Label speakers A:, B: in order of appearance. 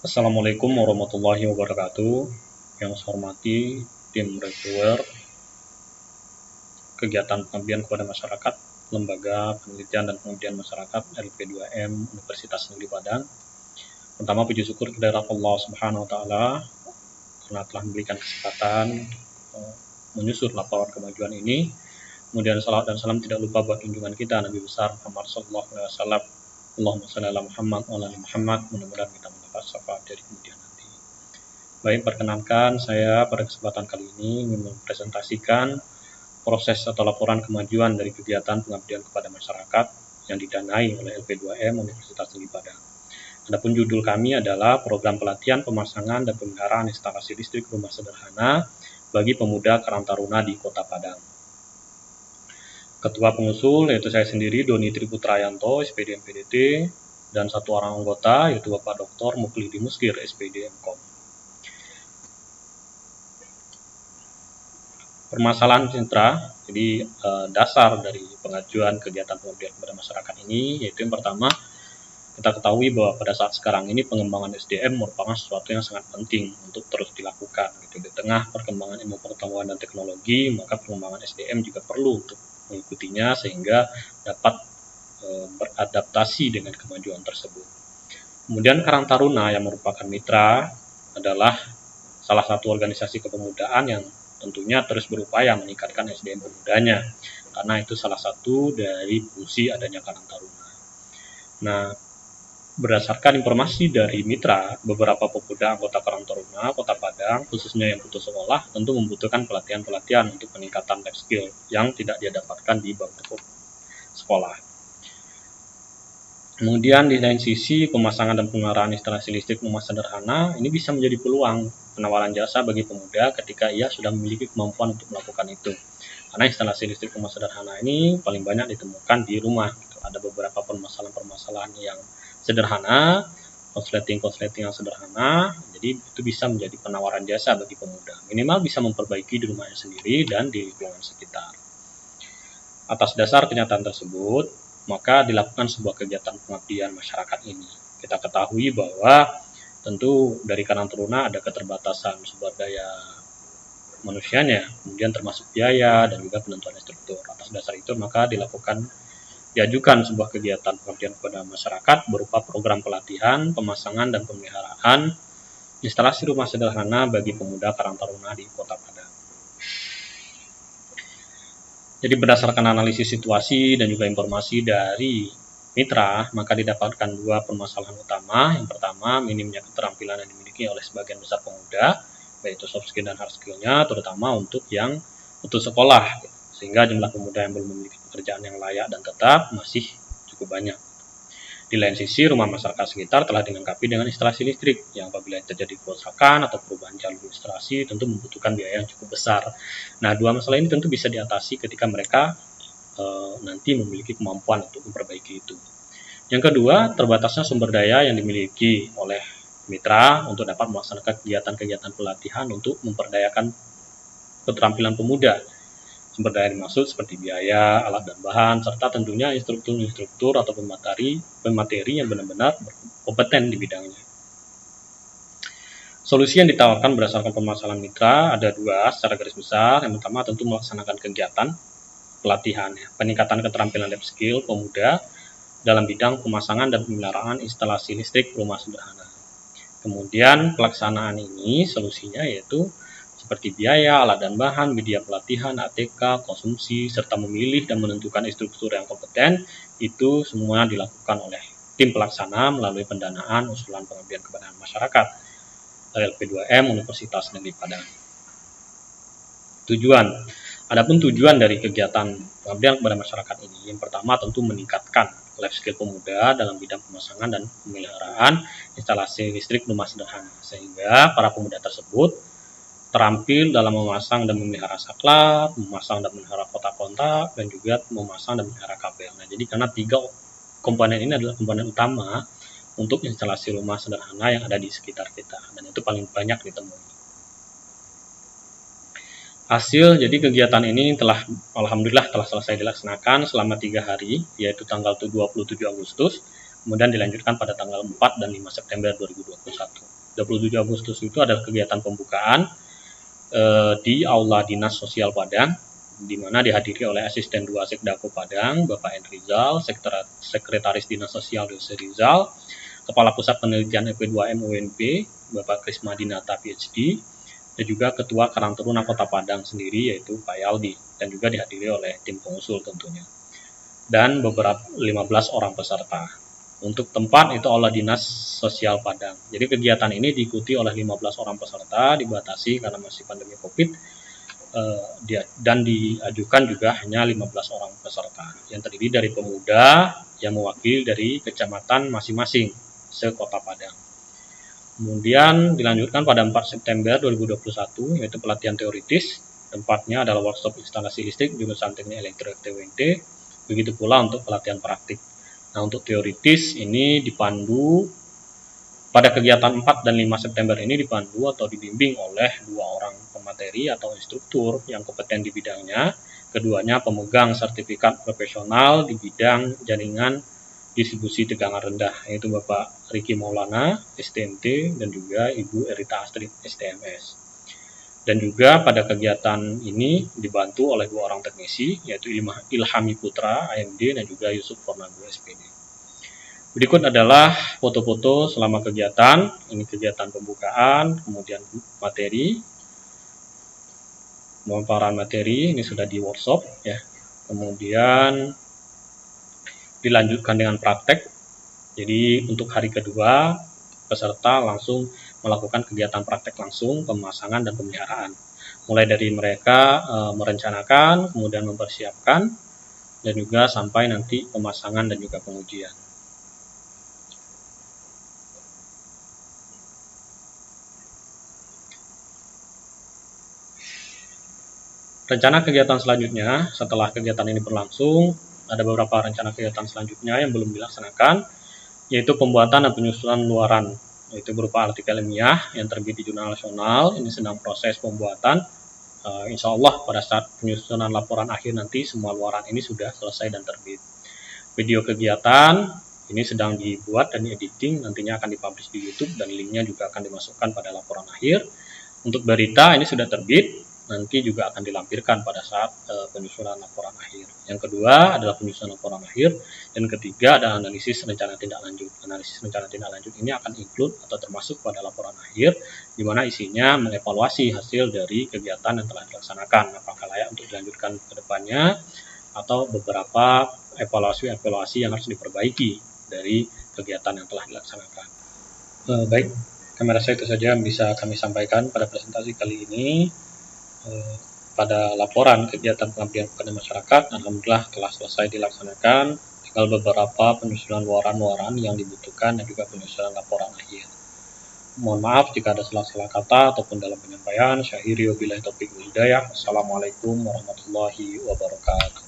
A: Assalamualaikum warahmatullahi wabarakatuh. Yang saya hormati tim reviewer kegiatan pengabdian kepada masyarakat Lembaga Penelitian dan Pengabdian Masyarakat LP2M Universitas Negeri Padang. Pertama, puji syukur kepada Allah Subhanahu wa taala karena telah memberikan kesempatan menyusun laporan kemajuan ini. Kemudian salawat dan salam tidak lupa buat junjungan kita Nabi besar Muhammad sallallahu alaihi wasallam. Allahumma shalli ala Muhammad wa ala Muhammad. Mudah-mudahan kita mendapat syafaat dari kemudian nanti. Baik, perkenankan saya pada kesempatan kali ini ingin mempresentasikan proses atau laporan kemajuan dari kegiatan pengabdian kepada masyarakat yang didanai oleh LP2M Universitas Negeri Padang. Adapun judul kami adalah Program Pelatihan Pemasangan dan Pemeliharaan Instalasi Listrik Rumah Sederhana bagi Pemuda Karang Taruna di Kota Padang. Ketua pengusul yaitu saya sendiri, Doni Triputrayanto, SPD MPDT, dan satu orang anggota yaitu Bapak Dr. Mukhlidi Muskir, SPD MKOM. Permasalahan sentra, jadi dasar dari pengajuan kegiatan pengabdian kepada masyarakat ini, yaitu yang pertama, kita ketahui bahwa pada saat sekarang ini pengembangan SDM merupakan sesuatu yang sangat penting untuk terus dilakukan. Di tengah perkembangan ilmu pengetahuan dan teknologi, maka pengembangan SDM juga perlu untuk mengikutinya sehingga dapat beradaptasi dengan kemajuan tersebut. Kemudian Karang Taruna yang merupakan mitra adalah salah satu organisasi kepemudaan yang tentunya terus berupaya meningkatkan SDM pemudanya, karena itu salah satu dari fungsi adanya Karang Taruna. Nah, berdasarkan informasi dari mitra, beberapa pemuda anggota Karang Taruna Kota Padang, khususnya yang putus sekolah, tentu membutuhkan pelatihan-pelatihan untuk peningkatan life skill yang tidak dia dapatkan di bangku sekolah. Kemudian di lain sisi, pemasangan dan pemeliharaan instalasi listrik rumah sederhana ini bisa menjadi peluang penawaran jasa bagi pemuda ketika ia sudah memiliki kemampuan untuk melakukan itu. Karena instalasi listrik rumah sederhana ini paling banyak ditemukan di rumah. Ada beberapa permasalahan-permasalahan yang sederhana, konsleting yang sederhana, jadi itu bisa menjadi penawaran jasa bagi pemuda. Minimal bisa memperbaiki di rumahnya sendiri dan di lingkungan sekitar. Atas dasar kenyataan tersebut, maka dilakukan sebuah kegiatan pengabdian masyarakat ini. Kita ketahui bahwa tentu dari Karang Taruna ada keterbatasan sumber daya manusianya, kemudian termasuk biaya dan juga penentuan struktur. Atas dasar itu maka diajukan sebuah kegiatan pengabdian kepada masyarakat berupa program pelatihan, pemasangan dan pemeliharaan instalasi rumah sederhana bagi pemuda Karang Taruna di Kota Padang. Jadi berdasarkan analisis situasi dan juga informasi dari mitra, maka didapatkan dua permasalahan utama. Yang pertama, minimnya keterampilan yang dimiliki oleh sebagian besar pemuda, yaitu soft skill dan hard skill-nya, terutama untuk yang putus sekolah, sehingga jumlah pemuda yang belum memiliki pekerjaan yang layak dan tetap masih cukup banyak. Di lain sisi, rumah masyarakat sekitar telah dilengkapi dengan instalasi listrik yang apabila terjadi kerusakan atau perubahan jalur instalasi tentu membutuhkan biaya yang cukup besar. Nah, dua masalah ini tentu bisa diatasi ketika mereka nanti memiliki kemampuan untuk memperbaiki itu. Yang kedua, terbatasnya sumber daya yang dimiliki oleh mitra untuk dapat melaksanakan kegiatan-kegiatan pelatihan untuk memperdayakan keterampilan pemuda. Sumber daya dimaksud seperti biaya, alat dan bahan, serta tentunya instruktur atau pemateri yang benar-benar berkompeten di bidangnya. Solusi yang ditawarkan berdasarkan permasalahan mitra ada dua secara garis besar. Yang pertama tentu melaksanakan kegiatan pelatihan, peningkatan keterampilan life skill pemuda dalam bidang pemasangan dan pemeliharaan instalasi listrik rumah sederhana. Kemudian pelaksanaan ini solusinya yaitu seperti biaya, alat dan bahan, media pelatihan, ATK, konsumsi, serta memilih dan menentukan instruktur yang kompeten, itu semua dilakukan oleh tim pelaksana melalui pendanaan usulan pengabdian kepada masyarakat LP2M Universitas Negeri Padang. Adapun tujuan dari kegiatan pengabdian kepada masyarakat ini, yang pertama tentu meningkatkan life skill pemuda dalam bidang pemasangan dan pemeliharaan instalasi listrik rumah sederhana, sehingga para pemuda tersebut terampil dalam memasang dan memelihara saklar, memasang dan memelihara kontak-kontak, dan juga memasang dan memelihara kabel. Nah, jadi karena tiga komponen ini adalah komponen utama untuk instalasi rumah sederhana yang ada di sekitar kita, dan itu paling banyak ditemui. Hasil, jadi kegiatan ini alhamdulillah telah selesai dilaksanakan selama 3 hari, yaitu tanggal 27 Agustus, kemudian dilanjutkan pada tanggal 4 dan 5 September 2021. 27 Agustus itu adalah kegiatan pembukaan di Aula Dinas Sosial Padang, di mana dihadiri oleh Asisten 2 Sekdako Padang, Bapak Endrizal, Sekretaris Dinas Sosial Desa Rizal, Kepala Pusat Penelitian EP2M UNP, Bapak Krisma Dinata PhD, dan juga Ketua Karang Taruna Kota Padang sendiri, yaitu Pak Yaldi, dan juga dihadiri oleh tim pengusul tentunya. Dan beberapa 15 orang peserta. Untuk tempat itu Aula Dinas Sosial Padang. Jadi kegiatan ini diikuti oleh 15 orang peserta, dibatasi karena masih pandemi Covid, dan diajukan juga hanya 15 orang peserta yang terdiri dari pemuda yang mewakili dari kecamatan masing-masing se-Kota Padang. Kemudian dilanjutkan pada 4 September 2021 yaitu pelatihan teoritis. Tempatnya adalah workshop instalasi listrik jurusan Teknik Elektrik TWNT. Begitu pula untuk pelatihan praktik. Nah, untuk teoritis ini dipandu pada kegiatan 4 dan 5 September ini dipandu atau dibimbing oleh 2 orang pemateri atau instruktur yang kompeten di bidangnya. Keduanya pemegang sertifikat profesional di bidang jaringan distribusi tegangan rendah, yaitu Bapak Riki Maulana, STMT, dan juga Ibu Erita Astrid, STMS. Dan juga pada kegiatan ini dibantu oleh 2 orang teknisi, yaitu Ilhami Putra, AMD, dan juga Yusuf Fornando, SPD. Berikut adalah foto-foto selama kegiatan. Ini kegiatan pembukaan, kemudian materi, pemaparan materi, ini sudah di workshop, ya. Kemudian dilanjutkan dengan praktek. Jadi untuk hari kedua, peserta langsung melakukan kegiatan praktek langsung, pemasangan dan pemeliharaan. Mulai dari mereka merencanakan, kemudian mempersiapkan, dan juga sampai nanti pemasangan dan juga pengujian. Rencana kegiatan selanjutnya, setelah kegiatan ini berlangsung, ada beberapa rencana kegiatan selanjutnya yang belum dilaksanakan, yaitu pembuatan dan penyusunan luaran, yaitu berupa artikel ilmiah yang terbit di jurnal nasional. Ini sedang proses pembuatan. Insya Allah pada saat penyusunan laporan akhir nanti semua luaran ini sudah selesai dan terbit. Video kegiatan ini sedang dibuat dan editing, nantinya akan dipublish di YouTube dan linknya juga akan dimasukkan pada laporan akhir. Untuk berita ini sudah terbit, nanti juga akan dilampirkan pada saat penyusunan laporan akhir. Yang kedua adalah penyusunan laporan akhir, dan ketiga adalah analisis rencana tindak lanjut. Analisis rencana tindak lanjut ini akan include atau termasuk pada laporan akhir, di mana isinya mengevaluasi hasil dari kegiatan yang telah dilaksanakan, apakah layak untuk dilanjutkan ke depannya, atau beberapa evaluasi yang harus diperbaiki dari kegiatan yang telah dilaksanakan. Baik, kami rasa itu saja yang bisa kami sampaikan pada presentasi kali ini. Pada laporan kegiatan pengabdian kepada masyarakat, alhamdulillah telah selesai dilaksanakan. Tinggal beberapa penyusunan luaran-luaran yang dibutuhkan dan juga penyusunan laporan akhir. Mohon maaf jika ada salah-salah kata ataupun dalam penyampaian. Syahiri wabillahi taufiq wal hidayah. Assalamualaikum warahmatullahi wabarakatuh.